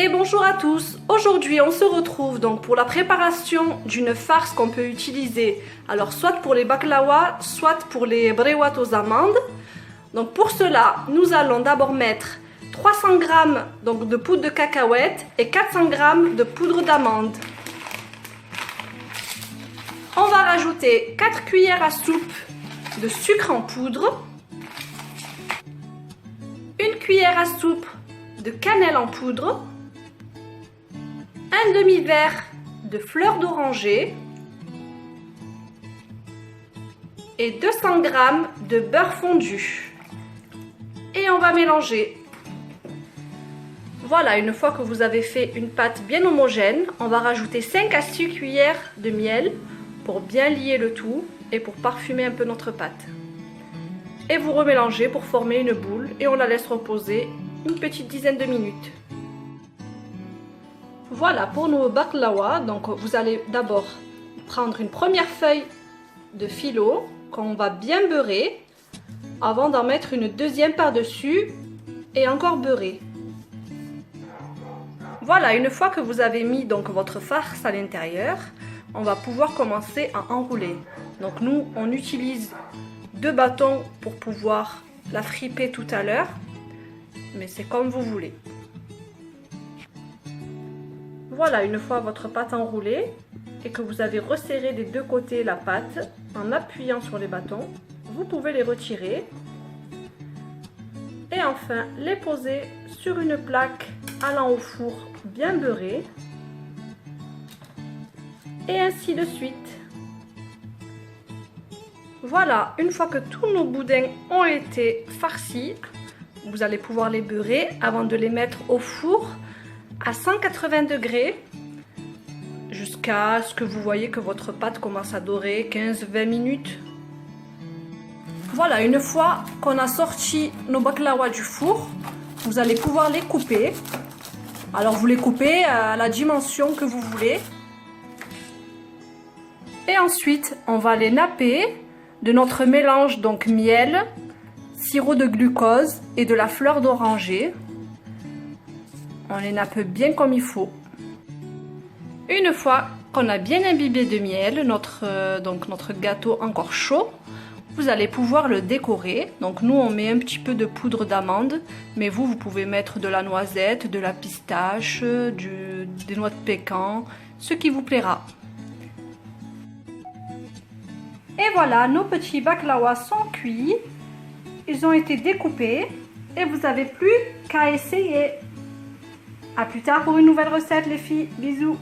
Et bonjour à tous, aujourd'hui on se retrouve donc pour la préparation d'une farce qu'on peut utiliser alors soit pour les baklawas, soit pour les brewat aux amandes. Donc pour cela, nous allons d'abord mettre 300 g donc de poudre de cacahuètes et 400 g de poudre d'amande. On va rajouter 4 cuillères à soupe de sucre en poudre, 1 cuillère à soupe de cannelle en poudre, un demi-verre de fleur d'oranger et 200 g de beurre fondu. Et on va mélanger. Voilà, une fois que vous avez fait une pâte bien homogène, on va rajouter 5 à 6 cuillères de miel pour bien lier le tout et pour parfumer un peu notre pâte. Et vous remélangez pour former une boule et on la laisse reposer une petite dizaine de minutes. Voilà pour nos baklawas. Donc vous allez d'abord prendre une première feuille de phyllo qu'on va bien beurrer avant d'en mettre une deuxième par-dessus et encore beurrer. Voilà, une fois que vous avez mis donc votre farce à l'intérieur, on va pouvoir commencer à enrouler. Donc nous on utilise 2 bâtons pour pouvoir la friper tout à l'heure, mais c'est comme vous voulez. Voilà, une fois votre pâte enroulée et que vous avez resserré des deux côtés la pâte en appuyant sur les bâtons, vous pouvez les retirer et enfin les poser sur une plaque allant au four bien beurré et ainsi de suite. Voilà, une fois que tous nos boudins ont été farcis, vous allez pouvoir les beurrer avant de les mettre au four à 180 degrés jusqu'à ce que vous voyez que votre pâte commence à dorer 15-20 minutes. Voilà, une fois qu'on a sorti nos baklawas du four, vous allez pouvoir les couper. Alors vous les coupez à la dimension que vous voulez. Et ensuite, on va les napper de notre mélange donc miel, sirop de glucose et de la fleur d'oranger. On les nappe bien comme il faut. Une fois qu'on a bien imbibé de miel notre gâteau encore chaud, vous allez pouvoir le décorer. Donc nous on met un petit peu de poudre d'amande, mais vous pouvez mettre de la noisette, de la pistache, des noix de pécan, ce qui vous plaira. Et voilà, nos petits baklawas sont cuits. Ils ont été découpés et vous n'avez plus qu'à essayer. A plus tard pour une nouvelle recette les filles. Bisous.